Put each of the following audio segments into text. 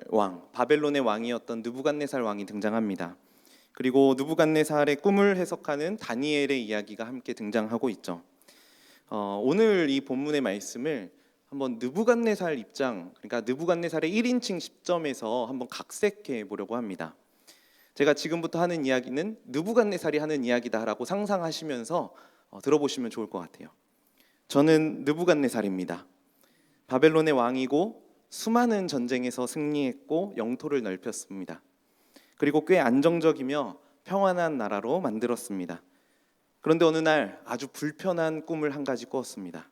왕, 바벨론의 왕이었던 느부갓네살 왕이 등장합니다. 그리고 느부갓네살의 꿈을 해석하는 다니엘의 이야기가 함께 등장하고 있죠. 오늘 이 본문의 말씀을 한번 느부갓네살 입장, 그러니까 느부갓네살의 1인칭 시점에서 한번 각색해 보려고 합니다. 제가 지금부터 하는 이야기는 느부갓네살이 하는 이야기다라고 상상하시면서 들어보시면 좋을 것 같아요. 저는 느부갓네살입니다. 바벨론의 왕이고 수많은 전쟁에서 승리했고 영토를 넓혔습니다. 그리고 꽤 안정적이며 평안한 나라로 만들었습니다. 그런데 어느 날 아주 불편한 꿈을 한 가지 꾸었습니다.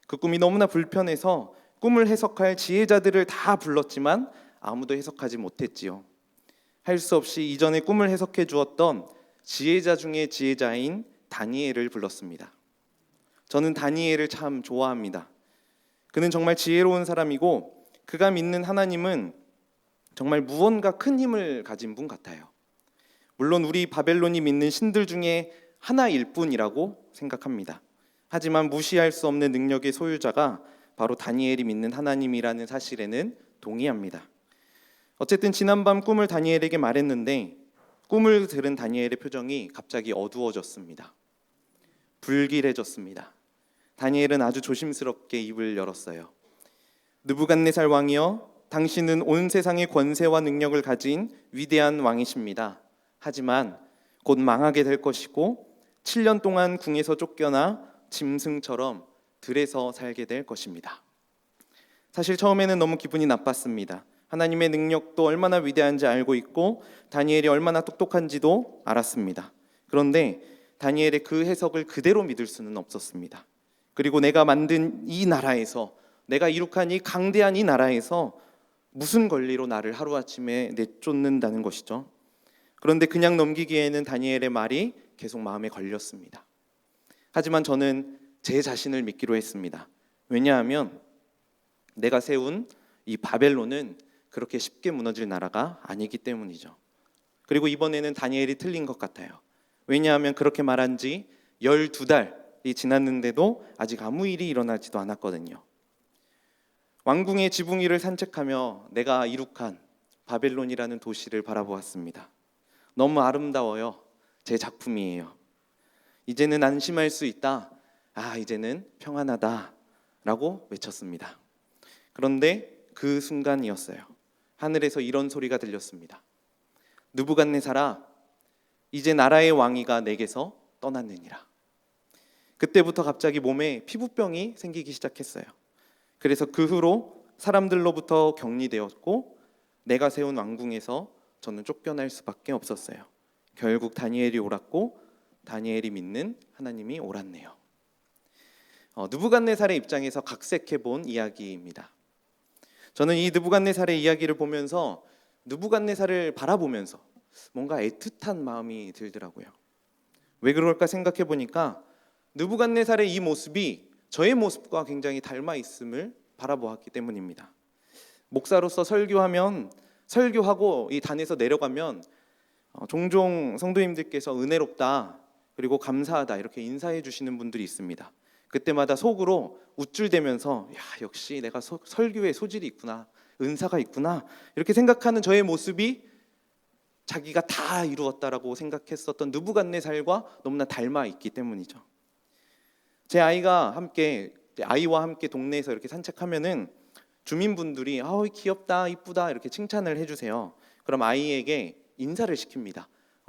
그 꿈이 너무나 불편해서 꿈을 해석할 지혜자들을 다 불렀지만 아무도 해석하지 못했지요. 할 수 없이 이전에 꿈을 해석해 주었던 지혜자 중에 지혜자인 다니엘을 불렀습니다. 저는 다니엘을 참 좋아합니다. 그는 정말 지혜로운 사람이고 그가 믿는 하나님은 정말 무언가 큰 힘을 가진 분 같아요. 물론 우리 바벨론이 믿는 신들 중에 하나일 뿐이라고 생각합니다. 하지만 무시할 수 없는 능력의 소유자가 바로 다니엘이 믿는 하나님이라는 사실에는 동의합니다. 어쨌든 지난밤 꿈을 다니엘에게 말했는데 꿈을 들은 다니엘의 표정이 갑자기 어두워졌습니다. 불길해졌습니다. 다니엘은 아주 조심스럽게 입을 열었어요. 느부갓네살 왕이여, 당신은 온 세상의 권세와 능력을 가진 위대한 왕이십니다. 하지만 곧 망하게 될 것이고 7년 동안 궁에서 쫓겨나 짐승처럼 들에서 살게 될 것입니다. 사실 처음에는 너무 기분이 나빴습니다. 하나님의 능력도 얼마나 위대한지 알고 있고 다니엘이 얼마나 똑똑한지도 알았습니다. 그런데 다니엘의 그 해석을 그대로 믿을 수는 없었습니다. 그리고 내가 만든 이 나라에서, 내가 이룩한 이 강대한 이 나라에서 무슨 권리로 나를 하루아침에 내쫓는다는 것이죠. 그런데 그냥 넘기기에는 다니엘의 말이 계속 마음에 걸렸습니다. 하지만 저는 제 자신을 믿기로 했습니다. 왜냐하면 내가 세운 이 바벨론은 그렇게 쉽게 무너질 나라가 아니기 때문이죠. 그리고 이번에는 다니엘이 틀린 것 같아요. 왜냐하면 그렇게 말한 지 12달이 지났는데도 아직 아무 일이 일어나지도 않았거든요. 왕궁의 지붕 위를 산책하며 내가 이룩한 바벨론이라는 도시를 바라보았습니다. 너무 아름다워요. 제 작품이에요. 이제는 안심할 수 있다. 이제는 평안하다 라고 외쳤습니다. 그런데 그 순간이었어요. 하늘에서 이런 소리가 들렸습니다. 느부갓네살아, 이제 나라의 왕위가 내게서 떠났느니라. 그때부터 갑자기 몸에 피부병이 생기기 시작했어요. 그래서 그 후로 사람들로부터 격리되었고 내가 세운 왕궁에서 저는 쫓겨날 수밖에 없었어요. 결국 다니엘이 옳았고 다니엘이 믿는 하나님이 옳았네요. 느부갓네살의 입장에서 각색해 본 이야기입니다. 저는 이 느부갓네살의 이야기를 보면서 느부갓네살을 바라보면서 뭔가 애틋한 마음이 들더라고요. 왜 그럴까 생각해 보니까 느부갓네살의 이 모습이 저의 모습과 굉장히 닮아 있음을 바라보았기 때문입니다. 목사로서 설교하고 이 단에서 내려가면 종종 성도님들께서 은혜롭다 그리고 감사하다 이렇게 인사해 주시는 분들이 있습니다. 그때마다 속으로 우쭐대면서 역시 내가 설교에 소질이 있구나, 은사가 있구나 이렇게 생각하는 저의 모습이 자기가 다 이루었다라고 생각했었던 느부갓네살과 너무나 닮아 있기 때문이죠. 제 아이와 함께 동네에서 이렇게 산책하면은 주민분들이 귀엽다, 이쁘다 이렇게 칭찬을 해주세요. 그럼 아이에게 인사를 시킵니다.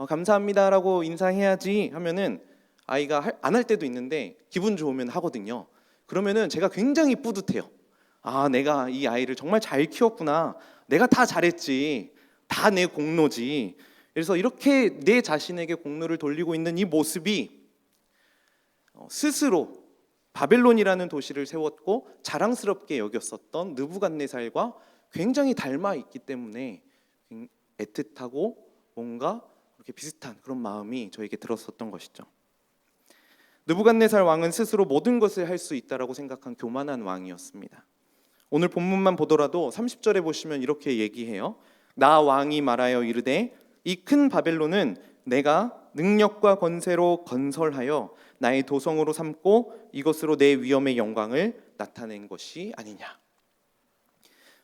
감사합니다라고 인사해야지 하면은 아이가 안 할 때도 있는데 기분 좋으면 하거든요. 그러면은 제가 굉장히 뿌듯해요. 내가 이 아이를 정말 잘 키웠구나. 내가 다 잘했지. 다 내 공로지. 그래서 이렇게 내 자신에게 공로를 돌리고 있는 이 모습이 스스로 바벨론이라는 도시를 세웠고 자랑스럽게 여겼었던 느부갓네살과 굉장히 닮아 있기 때문에 애틋하고 뭔가 그렇게 비슷한 그런 마음이 저에게 들었었던 것이죠. 느부갓네살 왕은 스스로 모든 것을 할 수 있다라고 생각한 교만한 왕이었습니다. 오늘 본문만 보더라도 30절에 보시면 이렇게 얘기해요. 나 왕이 말하여 이르되 이 큰 바벨론은 내가 능력과 권세로 건설하여 나의 도성으로 삼고 이것으로 내 위엄의 영광을 나타낸 것이 아니냐.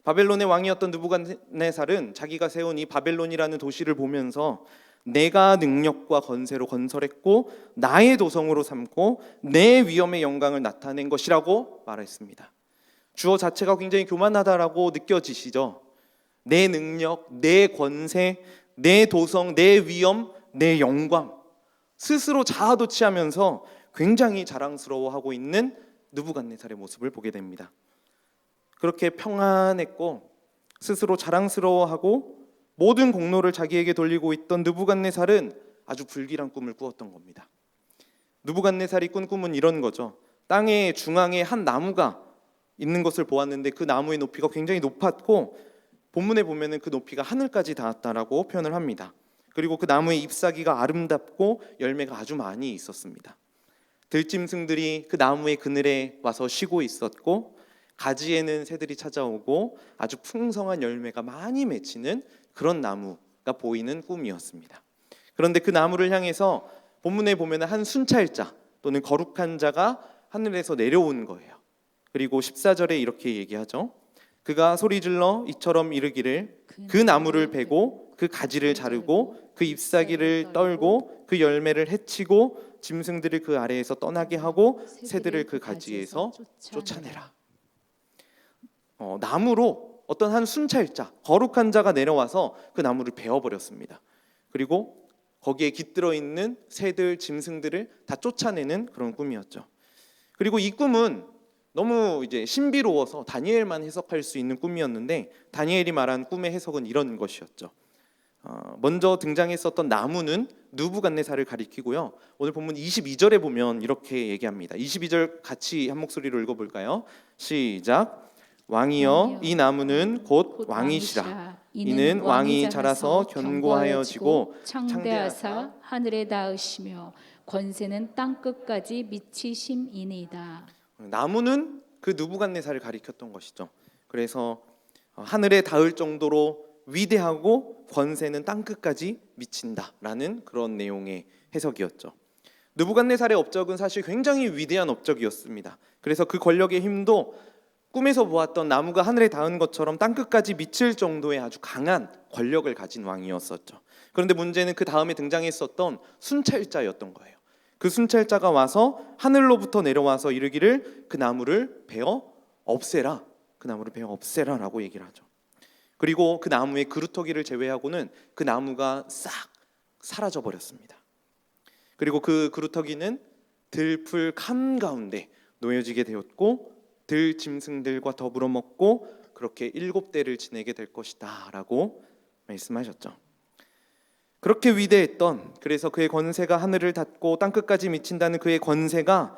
바벨론의 왕이었던 느부갓네살은 자기가 세운 이 바벨론이라는 도시를 보면서 내가 능력과 건세로 건설했고 나의 도성으로 삼고 내 위엄의 영광을 나타낸 것이라고 말했습니다. 주어 자체가 굉장히 교만하다라고 느껴지시죠? 내 능력, 내 권세, 내 도성, 내 위엄, 내 영광, 스스로 자아도취하면서 굉장히 자랑스러워하고 있는 느부갓네살의 모습을 보게 됩니다. 그렇게 평안했고 스스로 자랑스러워하고 모든 공로를 자기에게 돌리고 있던 느부갓네살은 아주 불길한 꿈을 꾸었던 겁니다. 느부갓네살이 꾼 꿈은 이런 거죠. 땅의 중앙에 한 나무가 있는 것을 보았는데 그 나무의 높이가 굉장히 높았고 본문에 보면은 그 높이가 하늘까지 닿았다라고 표현을 합니다. 그리고 그 나무의 잎사귀가 아름답고 열매가 아주 많이 있었습니다. 들짐승들이 그 나무의 그늘에 와서 쉬고 있었고 가지에는 새들이 찾아오고 아주 풍성한 열매가 많이 맺히는 그런 나무가 보이는 꿈이었습니다. 그런데 그 나무를 향해서 본문에 보면 한 순찰자 또는 거룩한 자가 하늘에서 내려온 거예요. 그리고 14절에 이렇게 얘기하죠. 그가 소리질러 이처럼 이르기를 그 나무를 베고 그 가지를 자르고 그 잎사귀를 떨고 그 열매를 해치고 짐승들을 그 아래에서 떠나게 하고 새들을 그 가지에서 쫓아내라. 나무로 어떤 한 순찰자, 거룩한 자가 내려와서 그 나무를 베어버렸습니다. 그리고 거기에 깃들어 있는 새들, 짐승들을 다 쫓아내는 그런 꿈이었죠. 그리고 이 꿈은 너무 이제 신비로워서 다니엘만 해석할 수 있는 꿈이었는데 다니엘이 말한 꿈의 해석은 이런 것이었죠. 먼저 등장했었던 나무는 느부갓네살을 가리키고요. 오늘 본문 22절에 보면 이렇게 얘기합니다. 22절 같이 한 목소리로 읽어볼까요? 시작. 왕이여 이 나무는 곧 왕이시라. 이는 왕이 자라서 견고하여지고 창대하사 하늘에 닿으시며 권세는 땅 끝까지 미치심이니이다. 나무는 그 느부갓네살을 가리켰던 것이죠. 그래서 하늘에 닿을 정도로 위대하고 권세는 땅 끝까지 미친다라는 그런 내용의 해석이었죠. 느부갓네살의 업적은 사실 굉장히 위대한 업적이었습니다. 그래서 그 권력의 힘도 꿈에서 보았던 나무가 하늘에 닿은 것처럼 땅 끝까지 미칠 정도의 아주 강한 권력을 가진 왕이었었죠. 그런데 문제는 그 다음에 등장했었던 순찰자였던 거예요. 그 순찰자가 와서 하늘로부터 내려와서 이르기를 그 나무를 베어 없애라. 그 나무를 베어 없애라라고 얘기를 하죠. 그리고 그 나무의 그루터기를 제외하고는 그 나무가 싹 사라져 버렸습니다. 그리고 그 그루터기는 들풀 한가운데 놓여지게 되었고 들 짐승들과 더불어 먹고 그렇게 7대를 지내게 될 것이다 라고 말씀하셨죠. 그렇게 위대했던, 그래서 그의 권세가 하늘을 닫고 땅끝까지 미친다는 그의 권세가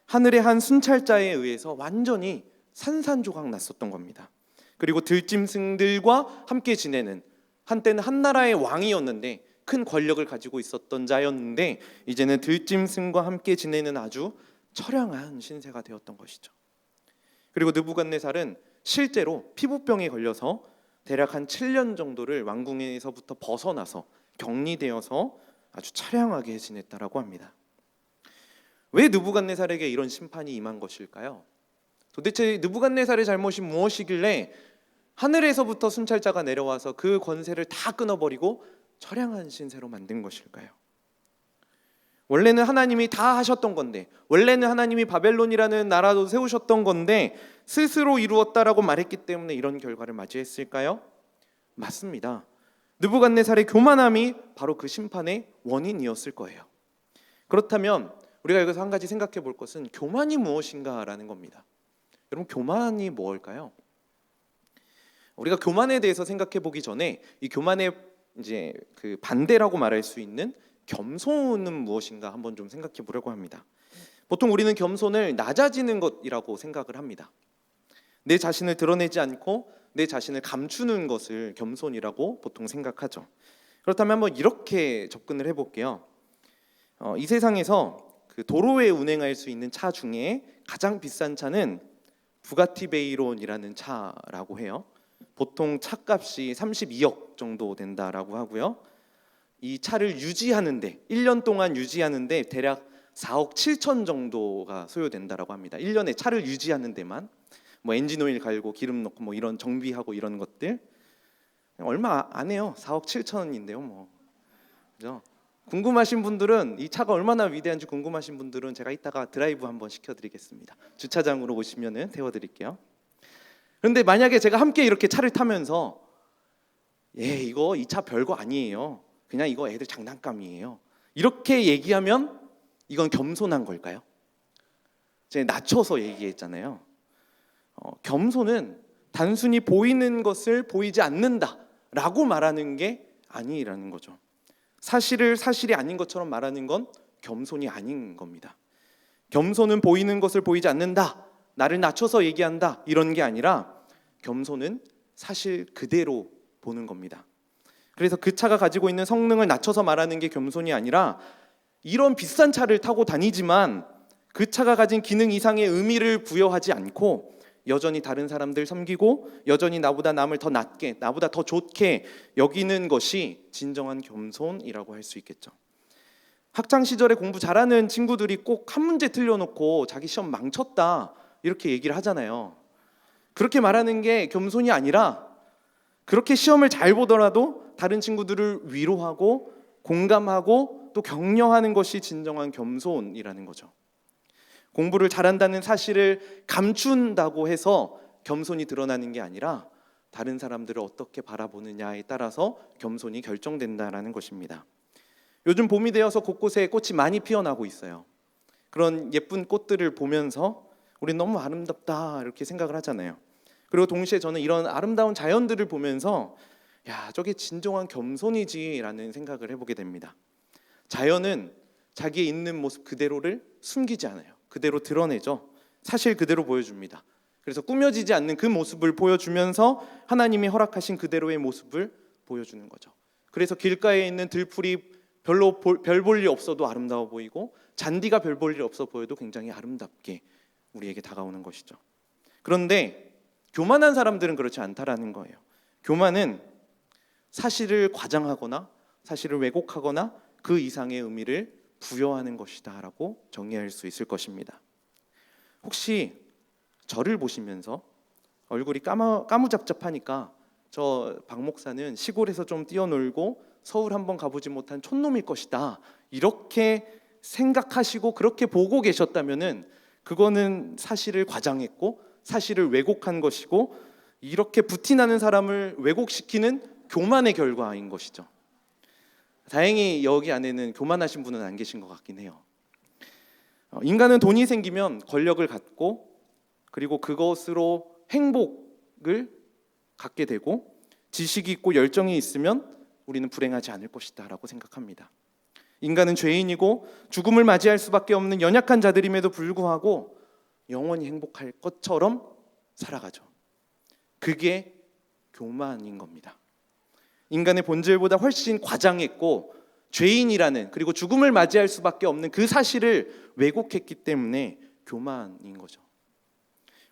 하늘의 한 순찰자에 의해서 완전히 산산조각 났었던 겁니다. 그리고 들짐승들과 함께 지내는, 한때는 한 나라의 왕이었는데 큰 권력을 가지고 있었던 자였는데 이제는 들짐승과 함께 지내는 아주 처량한 신세가 되었던 것이죠. 그리고 느부갓네살은 실제로 피부병에 걸려서 대략 한 7년 정도를 왕궁에서부터 벗어나서 격리되어서 아주 처량하게 지냈다라고 합니다. 왜 느부갓네살에게 이런 심판이 임한 것일까요? 도대체 느부갓네살의 잘못이 무엇이길래 하늘에서부터 순찰자가 내려와서 그 권세를 다 끊어버리고 처량한 신세로 만든 것일까요? 원래는 하나님이 다 하셨던 건데, 원래는 하나님이 바벨론이라는 나라도 세우셨던 건데 스스로 이루었다라고 말했기 때문에 이런 결과를 맞이했을까요? 맞습니다. 느부갓네살의 교만함이 바로 그 심판의 원인이었을 거예요. 그렇다면 우리가 여기서 한 가지 생각해 볼 것은 교만이 무엇인가라는 겁니다. 여러분, 교만이 뭘까요? 우리가 교만에 대해서 생각해 보기 전에 이 교만의 이제 그 반대라고 말할 수 있는 겸손은 무엇인가 한번 좀 생각해 보려고 합니다. 보통 우리는 겸손을 낮아지는 것이라고 생각을 합니다. 내 자신을 드러내지 않고 내 자신을 감추는 것을 겸손이라고 보통 생각하죠. 그렇다면 한번 이렇게 접근을 해볼게요. 이 세상에서 그 도로에 운행할 수 있는 차 중에 가장 비싼 차는 부가티 베이론이라는 차라고 해요. 보통 차값이 32억 정도 된다라고 하고요. 이 차를 유지하는데 1년 동안 유지하는데 대략 4억 7천 정도가 소요된다라고 합니다. 1년에 차를 유지하는 데만. 뭐 엔진 오일 갈고 기름 넣고 뭐 이런 정비하고 이런 것들 얼마 안 해요. 4억 7천원인데요, 뭐. 그죠? 궁금하신 분들은 이 차가 얼마나 위대한지 궁금하신 분들은 제가 이따가 드라이브 한번 시켜드리겠습니다. 주차장으로 오시면은 태워드릴게요. 그런데 만약에 제가 함께 이렇게 차를 타면서 이거 이 차 별거 아니에요. 그냥 이거 애들 장난감이에요. 이렇게 얘기하면 이건 겸손한 걸까요? 제가 낮춰서 얘기했잖아요. 겸손은 단순히 보이는 것을 보이지 않는다라고 말하는 게 아니라는 거죠. 사실을 사실이 아닌 것처럼 말하는 건 겸손이 아닌 겁니다. 겸손은 보이는 것을 보이지 않는다, 나를 낮춰서 얘기한다, 이런 게 아니라 겸손은 사실 그대로 보는 겁니다. 그래서 그 차가 가지고 있는 성능을 낮춰서 말하는 게 겸손이 아니라 이런 비싼 차를 타고 다니지만 그 차가 가진 기능 이상의 의미를 부여하지 않고 여전히 다른 사람들 섬기고 여전히 나보다 남을 더 낮게, 나보다 더 좋게 여기는 것이 진정한 겸손이라고 할 수 있겠죠. 학창 시절에 공부 잘하는 친구들이 꼭 한 문제 틀려놓고 자기 시험 망쳤다 이렇게 얘기를 하잖아요. 그렇게 말하는 게 겸손이 아니라 그렇게 시험을 잘 보더라도 다른 친구들을 위로하고 공감하고 또 격려하는 것이 진정한 겸손이라는 거죠. 공부를 잘한다는 사실을 감춘다고 해서 겸손이 드러나는 게 아니라 다른 사람들을 어떻게 바라보느냐에 따라서 겸손이 결정된다라는 것입니다. 요즘 봄이 되어서 곳곳에 꽃이 많이 피어나고 있어요. 그런 예쁜 꽃들을 보면서 우리 너무 아름답다 이렇게 생각을 하잖아요. 그리고 동시에 저는 이런 아름다운 자연들을 보면서 저게 진정한 겸손이지라는 생각을 해보게 됩니다. 자연은 자기의 있는 모습 그대로를 숨기지 않아요. 그대로 드러내죠. 사실 그대로 보여줍니다. 그래서 꾸며지지 않는 그 모습을 보여주면서 하나님이 허락하신 그대로의 모습을 보여주는 거죠. 그래서 길가에 있는 들풀이 별로 별 볼 일 없어도 아름다워 보이고 잔디가 별 볼 일 없어 보여도 굉장히 아름답게 우리에게 다가오는 것이죠. 그런데 교만한 사람들은 그렇지 않다라는 거예요. 교만은 사실을 과장하거나 사실을 왜곡하거나 그 이상의 의미를 부여하는 것이다 라고 정의할 수 있을 것입니다. 혹시 저를 보시면서 얼굴이 까무잡잡하니까 저 박 목사는 시골에서 좀 뛰어놀고 서울 한번 가보지 못한 촌놈일 것이다 이렇게 생각하시고 그렇게 보고 계셨다면은 그거는 사실을 과장했고 사실을 왜곡한 것이고 이렇게 부티나는 사람을 왜곡시키는 교만의 결과인 것이죠. 다행히 여기 안에는 교만하신 분은 안 계신 것 같긴 해요. 인간은 돈이 생기면 권력을 갖고 그리고 그것으로 행복을 갖게 되고 지식이 있고 열정이 있으면 우리는 불행하지 않을 것이다 라고 생각합니다. 인간은 죄인이고 죽음을 맞이할 수밖에 없는 연약한 자들임에도 불구하고 영원히 행복할 것처럼 살아가죠. 그게 교만인 겁니다. 인간의 본질보다 훨씬 과장했고 죄인이라는 그리고 죽음을 맞이할 수밖에 없는 그 사실을 왜곡했기 때문에 교만인 거죠.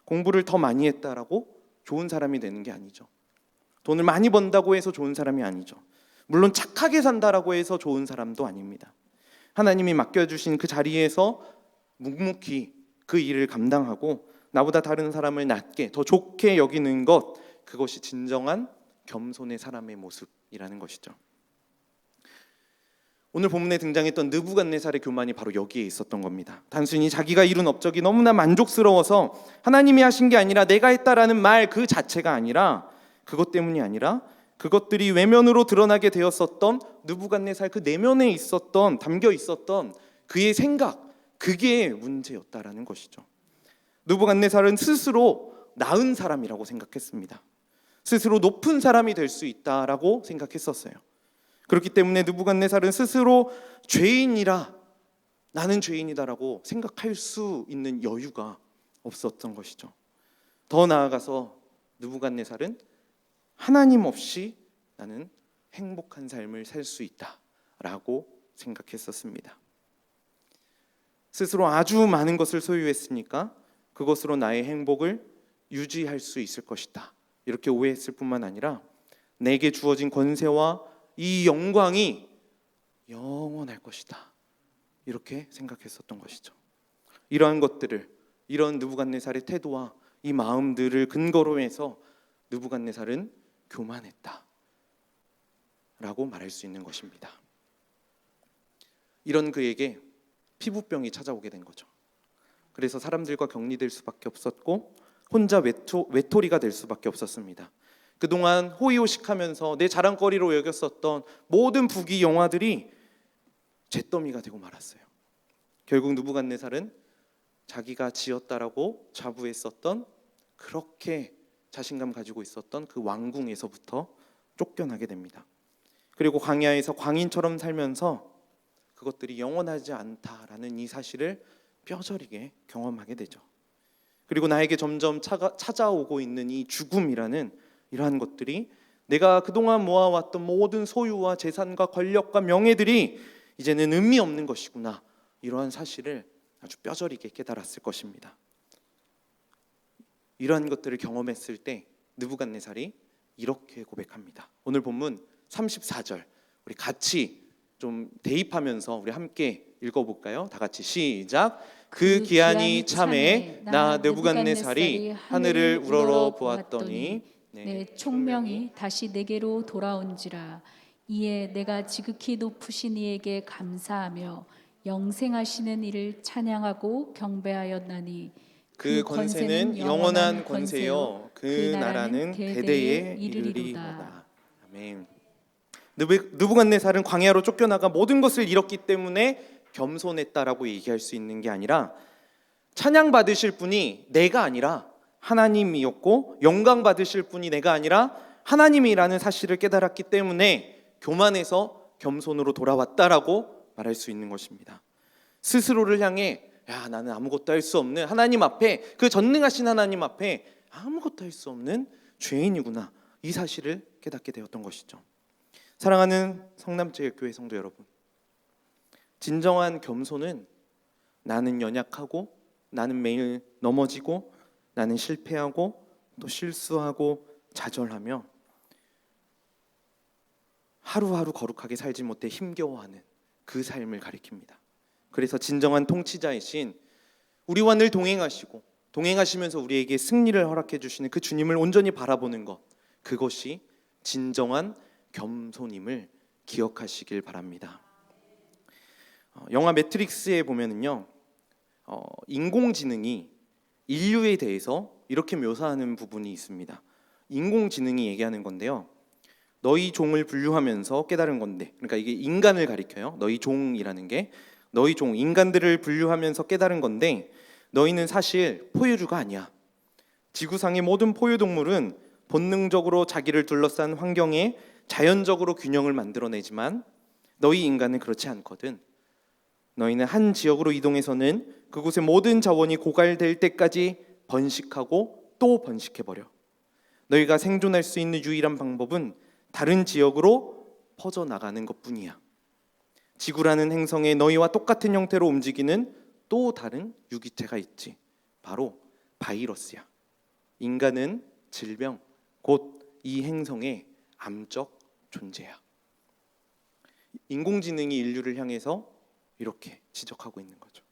공부를 더 많이 했다라고 좋은 사람이 되는 게 아니죠. 돈을 많이 번다고 해서 좋은 사람이 아니죠. 물론 착하게 산다라고 해서 좋은 사람도 아닙니다. 하나님이 맡겨주신 그 자리에서 묵묵히 그 일을 감당하고 나보다 다른 사람을 낮게 더 좋게 여기는 것, 그것이 진정한 겸손의 사람의 모습이라는 것이죠. 오늘 본문에 등장했던 느부갓네살의 교만이 바로 여기에 있었던 겁니다. 단순히 자기가 이룬 업적이 너무나 만족스러워서 하나님이 하신 게 아니라 내가 했다라는 말 그 자체가 아니라 그것 때문이 아니라 그것들이 외면으로 드러나게 되었었던 느부갓네살 그 내면에 있었던 담겨 있었던 그의 생각, 그게 문제였다라는 것이죠. 느부갓네살은 스스로 나은 사람이라고 생각했습니다. 스스로 높은 사람이 될 수 있다라고 생각했었어요. 그렇기 때문에 느부갓네살은 스스로 죄인이라 나는 죄인이다라고 생각할 수 있는 여유가 없었던 것이죠. 더 나아가서 느부갓네살은 하나님 없이 나는 행복한 삶을 살 수 있다라고 생각했었습니다. 스스로 아주 많은 것을 소유했으니까 그것으로 나의 행복을 유지할 수 있을 것이다. 이렇게 오해했을 뿐만 아니라 내게 주어진 권세와 이 영광이 영원할 것이다. 이렇게 생각했었던 것이죠. 이러한 것들을, 이런 느부갓네살의 태도와 이 마음들을 근거로 해서 느부갓네살은 교만했다 라고 말할 수 있는 것입니다. 이런 그에게 피부병이 찾아오게 된 거죠. 그래서 사람들과 격리될 수밖에 없었고 혼자 외톨이가 될 수밖에 없었습니다. 그동안 호의호식하면서 내 자랑거리로 여겼었던 모든 부귀 영화들이 잿더미가 되고 말았어요. 결국 느부갓네살은 자기가 지었다라고 자부했었던, 그렇게 자신감 가지고 있었던 그 왕궁에서부터 쫓겨나게 됩니다. 그리고 광야에서 광인처럼 살면서 그것들이 영원하지 않다라는 이 사실을 뼈저리게 경험하게 되죠. 그리고 나에게 점점 찾아오고 있는 이 죽음이라는 이러한 것들이, 내가 그동안 모아왔던 모든 소유와 재산과 권력과 명예들이 이제는 의미 없는 것이구나, 이러한 사실을 아주 뼈저리게 깨달았을 것입니다. 이러한 것들을 경험했을 때 느부갓네살이 이렇게 고백합니다. 오늘 본문 34절 우리 같이 좀 대입하면서 우리 함께 읽어볼까요? 다 같이 시작. 그 기한이 참에 나 느부갓네살이 하늘을 우러러 보았더니 내 총명이 다시 내게로 돌아온지라. 이에 내가 지극히 높으신 이에게 감사하며 영생하시는 이를 찬양하고 경배하였나니 그 권세는 영원한 권세요 그 나라는 대대에 이르리로다. 아멘. 느부갓네살은 광야로 쫓겨나가 모든 것을 잃었기 때문에 겸손했다라고 얘기할 수 있는 게 아니라, 찬양 받으실 분이 내가 아니라 하나님이었고 영광 받으실 분이 내가 아니라 하나님이라는 사실을 깨달았기 때문에 교만해서 겸손으로 돌아왔다라고 말할 수 있는 것입니다. 스스로를 향해 야, 나는 아무것도 할 수 없는 하나님 앞에, 그 전능하신 하나님 앞에 아무것도 할 수 없는 죄인이구나, 이 사실을 깨닫게 되었던 것이죠. 사랑하는 성남제일교회 성도 여러분, 진정한 겸손은 나는 연약하고, 나는 매일 넘어지고, 나는 실패하고 또 실수하고 좌절하며 하루하루 거룩하게 살지 못해 힘겨워하는 그 삶을 가리킵니다. 그래서 진정한 통치자이신, 우리와 늘 동행하시고 동행하시면서 우리에게 승리를 허락해 주시는 그 주님을 온전히 바라보는 것, 그것이 진정한 겸손임을 기억하시길 바랍니다. 영화 매트릭스에 보면은요, 인공지능이 인류에 대해서 이렇게 묘사하는 부분이 있습니다. 인공지능이 얘기하는 건데요, 너희 종을 분류하면서 깨달은 건데, 그러니까 이게 인간을 가리켜요. 너희 종이라는 게 너희 종, 인간들을 분류하면서 깨달은 건데, 너희는 사실 포유류가 아니야. 지구상의 모든 포유동물은 본능적으로 자기를 둘러싼 환경에 자연적으로 균형을 만들어내지만 너희 인간은 그렇지 않거든. 너희는 한 지역으로 이동해서는 그곳의 모든 자원이 고갈될 때까지 번식하고 또 번식해버려. 너희가 생존할 수 있는 유일한 방법은 다른 지역으로 퍼져나가는 것뿐이야. 지구라는 행성에 너희와 똑같은 형태로 움직이는 또 다른 유기체가 있지. 바로 바이러스야. 인간은 질병, 곧 이 행성의 암적 존재야. 인공지능이 인류를 향해서 이렇게 지적하고 있는 거죠.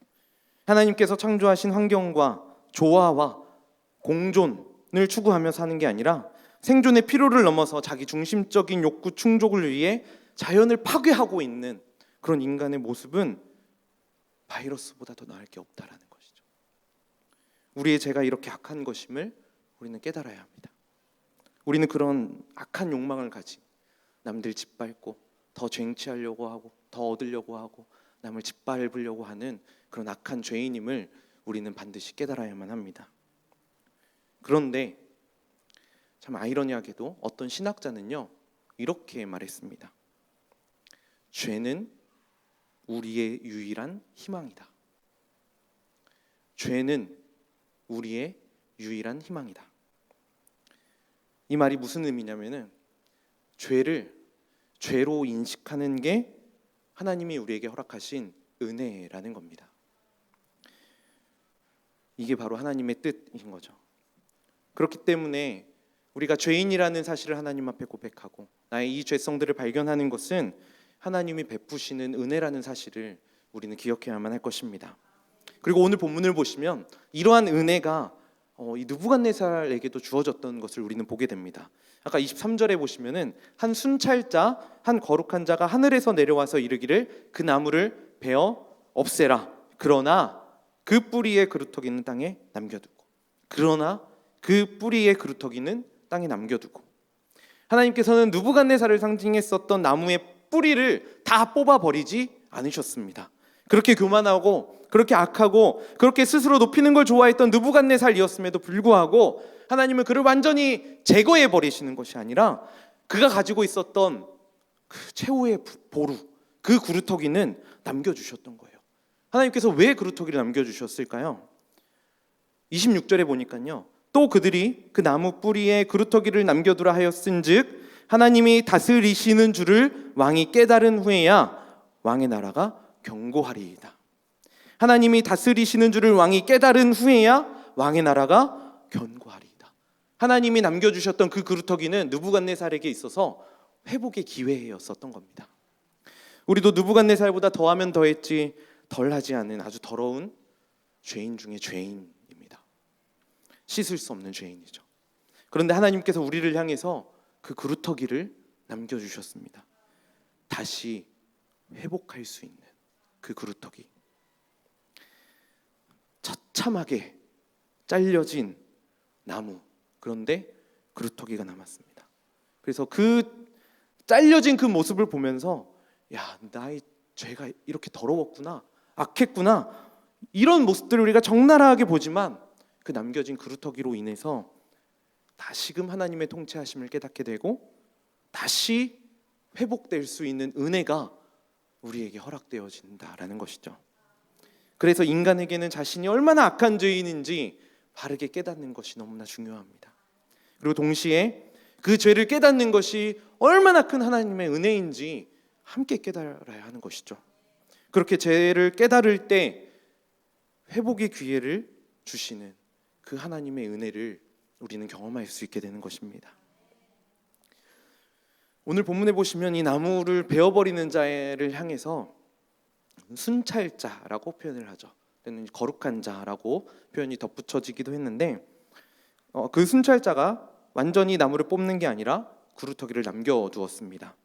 하나님께서 창조하신 환경과 조화와 공존을 추구하며 사는 게 아니라 생존의 필요를 넘어서 자기 중심적인 욕구 충족을 위해 자연을 파괴하고 있는 그런 인간의 모습은 바이러스보다 더 나을 게 없다라는 것이죠. 우리의 죄가 이렇게 악한 것임을 우리는 깨달아야 합니다. 우리는 그런 악한 욕망을 가진, 남들 짓밟고 더 쟁취하려고 하고 더 얻으려고 하고 남을 짓밟으려고 하는 그런 악한 죄인임을 우리는 반드시 깨달아야만 합니다. 그런데 참 아이러니하게도 어떤 신학자는요, 이렇게 말했습니다. 죄는 우리의 유일한 희망이다. 죄는 우리의 유일한 희망이다. 이 말이 무슨 의미냐면은, 죄를 죄로 인식하는 게 하나님이 우리에게 허락하신 은혜라는 겁니다. 이게 바로 하나님의 뜻인 거죠. 그렇기 때문에 우리가 죄인이라는 사실을 하나님 앞에 고백하고 나의 이 죄성들을 발견하는 것은 하나님이 베푸시는 은혜라는 사실을 우리는 기억해야만 할 것입니다. 그리고 오늘 본문을 보시면 이러한 은혜가 이 느부갓네살에게도 주어졌던 것을 우리는 보게 됩니다. 아까 23절에 보시면은 한 순찰자, 한 거룩한 자가 하늘에서 내려와서 이르기를 그 나무를 베어 없애라. 그러나 그 뿌리의 그루터기는 땅에 남겨두고. 그러나 그 뿌리의 그루터기는 땅에 남겨두고. 하나님께서는 느부갓네살을 상징했었던 나무의 뿌리를 다 뽑아버리지 않으셨습니다. 그렇게 교만하고 그렇게 악하고 그렇게 스스로 높이는 걸 좋아했던 느부갓네살이었음에도 불구하고 하나님은 그를 완전히 제거해 버리시는 것이 아니라 그가 가지고 있었던 그 최후의 보루, 그 그루터기는 남겨주셨던 거예요. 하나님께서 왜 그루터기를 남겨주셨을까요? 26절에 보니까요, 또 그들이 그 나무 뿌리에 그루터기를 남겨두라 하였은즉 하나님이 다스리시는 줄을 왕이 깨달은 후에야 왕의 나라가 견고하리이다. 하나님이 다스리시는 줄을 왕이 깨달은 후에야 왕의 나라가 견고하리이다. 하나님이 남겨주셨던 그 그루터기는 느부갓네살에게 있어서 회복의 기회였었던 겁니다. 우리도 느부갓네살보다 더하면 더했지 덜하지 않은 아주 더러운 죄인 중에 죄인입니다. 씻을 수 없는 죄인이죠. 그런데 하나님께서 우리를 향해서 그 그루터기를 남겨주셨습니다. 다시 회복할 수 있는 그 그루터기. 처참하게 잘려진 나무, 그런데 그루터기가 남았습니다. 그래서 그 잘려진 그 모습을 보면서 야, 나의 죄가 이렇게 더러웠구나, 악했구나, 이런 모습들을 우리가 적나라하게 보지만 그 남겨진 그루터기로 인해서 다시금 하나님의 통치하심을 깨닫게 되고 다시 회복될 수 있는 은혜가 우리에게 허락되어진다라는 것이죠. 그래서 인간에게는 자신이 얼마나 악한 죄인인지 바르게 깨닫는 것이 너무나 중요합니다. 그리고 동시에 그 죄를 깨닫는 것이 얼마나 큰 하나님의 은혜인지 함께 깨달아야 하는 것이죠. 그렇게 죄를 깨달을 때 회복의 기회를 주시는 그 하나님의 은혜를 우리는 경험할 수 있게 되는 것입니다. 오늘 본문에 보시면 이 나무를 베어버리는 자를 향해서 순찰자라고 표현을 하죠. 또는 거룩한 자라고 표현이 덧붙여지기도 했는데 그 순찰자가 완전히 나무를 뽑는 게 아니라 그루터기를 남겨두었습니다.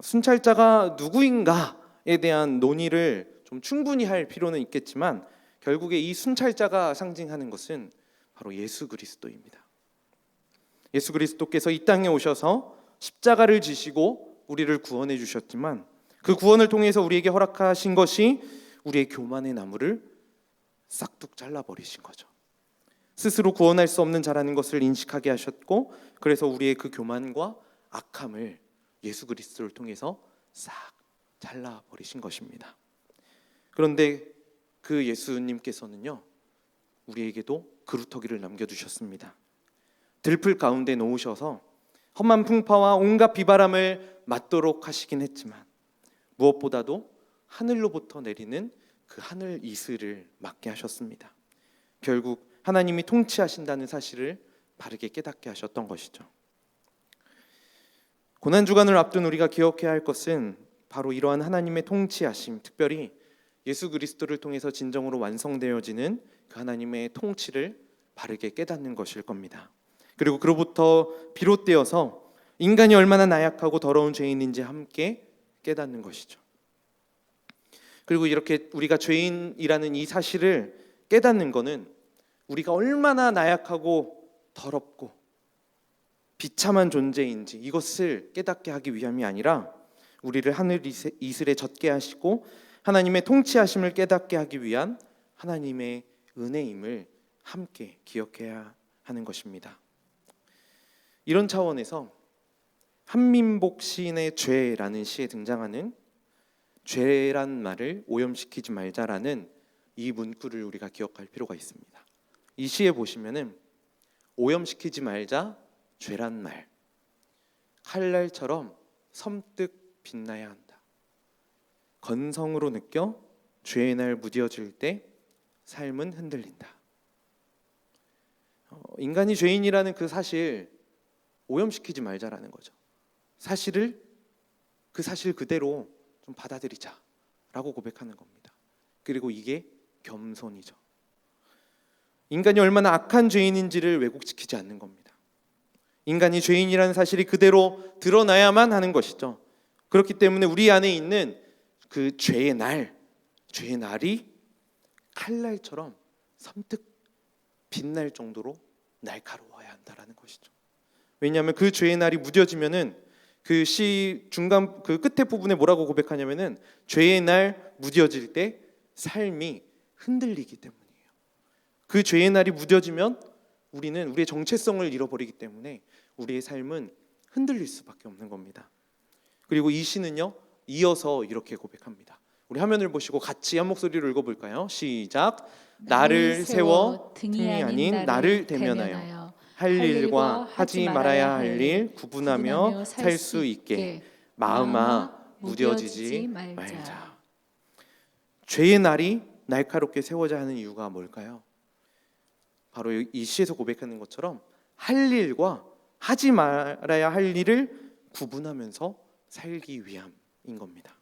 순찰자가 누구인가에 대한 논의를 좀 충분히 할 필요는 있겠지만 결국에 이 순찰자가 상징하는 것은 바로 예수 그리스도입니다. 예수 그리스도께서 이 땅에 오셔서 십자가를 지시고 우리를 구원해 주셨지만 그 구원을 통해서 우리에게 허락하신 것이 우리의 교만의 나무를 싹둑 잘라버리신 거죠. 스스로 구원할 수 없는 자라는 것을 인식하게 하셨고 그래서 우리의 그 교만과 악함을 예수 그리스도를 통해서 싹 잘라버리신 것입니다. 그런데 그 예수님께서는요, 우리에게도 그루터기를 남겨두셨습니다. 들풀 가운데 놓으셔서 험한 풍파와 온갖 비바람을 맞도록 하시긴 했지만 무엇보다도 하늘로부터 내리는 그 하늘 이슬을 막게 하셨습니다. 결국 하나님이 통치하신다는 사실을 바르게 깨닫게 하셨던 것이죠. 고난주간을 앞둔 우리가 기억해야 할 것은 바로 이러한 하나님의 통치하심, 특별히 예수 그리스도를 통해서 진정으로 완성되어지는 그 하나님의 통치를 바르게 깨닫는 것일 겁니다. 그리고 그로부터 비롯되어서 인간이 얼마나 나약하고 더러운 죄인인지 함께 깨닫는 것이죠. 그리고 이렇게 우리가 죄인이라는 이 사실을 깨닫는 것은 우리가 얼마나 나약하고 더럽고 비참한 존재인지 이것을 깨닫게 하기 위함이 아니라 우리를 하늘 이슬에 젖게 하시고 하나님의 통치하심을 깨닫게 하기 위한 하나님의 은혜임을 함께 기억해야 하는 것입니다. 이런 차원에서 한민복 시인의 죄라는 시에 등장하는 죄란 말을 오염시키지 말자라는 이 문구를 우리가 기억할 필요가 있습니다. 이 시에 보시면은 오염시키지 말자, 죄란 말, 칼날처럼 섬뜩 빛나야 한다. 건성으로 느껴 죄의 날 무뎌질 때 삶은 흔들린다. 인간이 죄인이라는 그 사실 오염시키지 말자라는 거죠. 그 사실 그대로 좀 받아들이자라고 고백하는 겁니다. 그리고 이게 겸손이죠. 인간이 얼마나 악한 죄인인지를 왜곡시키지 않는 겁니다. 인간이 죄인이라는 사실이 그대로 드러나야만 하는 것이죠. 그렇기 때문에 우리 안에 있는 그 죄의 날이 칼날처럼 섬뜩 빛날 정도로 날카로워야 한다라는 것이죠. 왜냐하면 그 죄의 날이 무뎌지면은 그 시 중간 그 끝에 부분에 뭐라고 고백하냐면은 죄의 날 무뎌질 때 삶이 흔들리기 때문이에요. 그 죄의 날이 무뎌지면 우리는 우리의 정체성을 잃어버리기 때문에 우리의 삶은 흔들릴 수밖에 없는 겁니다. 그리고 이 시는요 이어서 이렇게 고백합니다. 우리 화면을 보시고 같이 한 목소리로 읽어볼까요? 시작. 나를 세워 등이 아닌 나를 대면하여 할 일과 하지 말아야 할 일 구분하며 살 수 있게 마음아 무뎌지지 말자. 죄의 날이 날카롭게 세워져 하는 이유가 뭘까요? 바로 이 시에서 고백하는 것처럼 할 일과 하지 말아야 할 일을 구분하면서 살기 위함인 겁니다.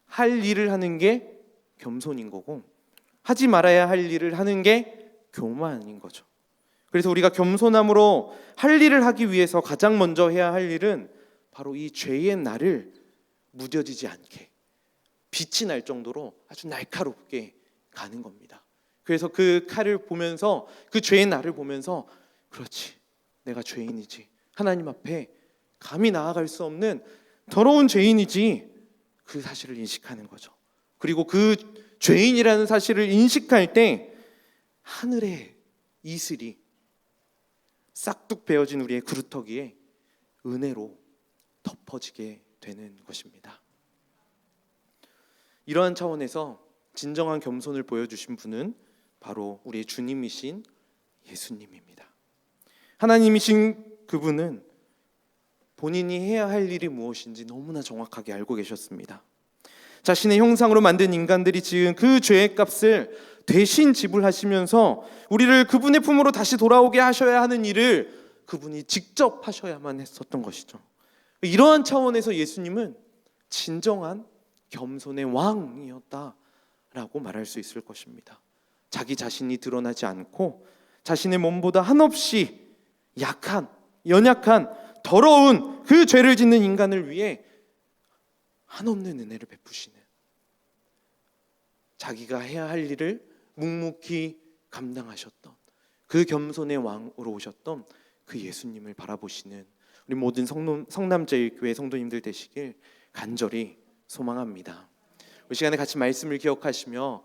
할 일을 하는 게 겸손인 거고 하지 말아야 할 일을 하는 게 교만인 거죠. 그래서 우리가 겸손함으로 할 일을 하기 위해서 가장 먼저 해야 할 일은 바로 이 죄의 날을 무뎌지지 않게 빛이 날 정도로 아주 날카롭게 가는 겁니다. 그래서 그 칼을 보면서 그 죄의 날을 보면서 그렇지 내가 죄인이지 하나님 앞에 감히 나아갈 수 없는 더러운 죄인이지 그 사실을 인식하는 거죠. 그리고 그 죄인이라는 사실을 인식할 때 하늘의 이슬이 싹둑 베어진 우리의 그루터기에 은혜로 덮어지게 되는 것입니다. 이러한 차원에서 진정한 겸손을 보여주신 분은 바로 우리의 주님이신 예수님입니다. 하나님이신 그분은 본인이 해야 할 일이 무엇인지 너무나 정확하게 알고 계셨습니다. 자신의 형상으로 만든 인간들이 지은 그 죄의 값을 대신 지불하시면서 우리를 그분의 품으로 다시 돌아오게 하셔야 하는 일을 그분이 직접 하셔야만 했었던 것이죠. 이러한 차원에서 예수님은 진정한 겸손의 왕이었다라고 말할 수 있을 것입니다. 자기 자신이 드러나지 않고 자신의 몸보다 한없이 약한, 연약한, 더러운 그 죄를 짓는 인간을 위해 한없는 은혜를 베푸시는 자기가 해야 할 일을 묵묵히 감당하셨던 그 겸손의 왕으로 오셨던 그 예수님을 바라보시는 우리 모든 성남제일교회 성도님들 되시길 간절히 소망합니다. 이 시간에 같이 말씀을 기억하시며